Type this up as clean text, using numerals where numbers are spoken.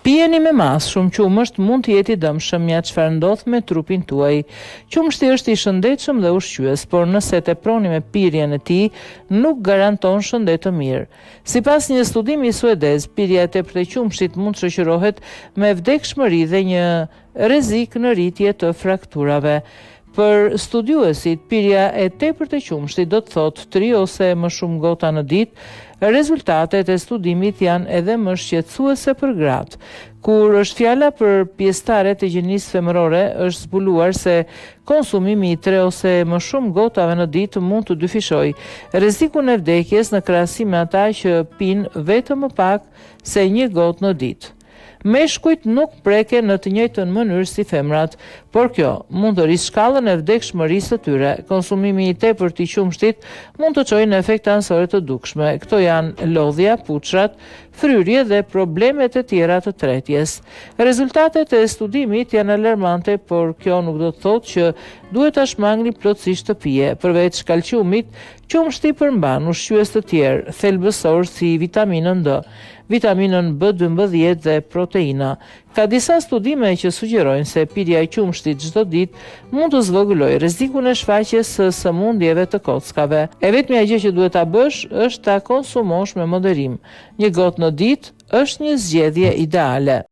Pijeni me mas shumë qumësht mund të jetë i dëmshëm ja çfarë ndodh me trupin tuaj. Qumshti është i shëndetshëm dhe ushqyes, por nëse teproni me pirjen e tij, nuk garanton shëndet të mirë. Sipas një studimi suedez, pirja e tepërt e qumshtit mund të shoqërohet me vdekshmëri dhe një rrezik në rritje të frakturave. Për studiuesit, pirja e tepërt e qumshtit do të thotë 3 ose më shumë gota në ditë. Rezultatet e studimit janë edhe më shqetësuese për gratë. Kur është fjala për pjesëtarët e gjinisë femërore, është zbuluar se konsumimi i 3 ose më shumë gotave në ditë mund të dyfishojë rrezikun e vdekjes në krahasim me ata që pinë vetëm më pak se 1 gotë në ditë. Meshkujt nuk preken në të njëjtën mënyrë si femrat, por kjo mund të rrisë shkallën e vdekshmërisë së tyre. Konsumimi i tepërt i qumshtit mund të çojë në efekte anësore të dukshme. Këto janë lodhja, puçrat, fryrje dhe problemet e tjera të tretjes. Rezultatet e studimit janë alarmante, por kjo nuk do të thotë që duhet ta shmangni plotësisht të pije. Përveç kalciumit, qumshti përmban ushqyes të tjerë thelbësor si vitaminën D, vitaminën B12 dhe proteina. Ka disa studime që sugjerojnë se pirja e qumshtit çdo ditë mund të zvogëlojë rrezikun e shfaqjes së sëmundjeve të kockave. E vetmja gjë që duhet ta bësh është ta konsumosh me moderim. 1 gotë në ditë është një zgjedhje ideale.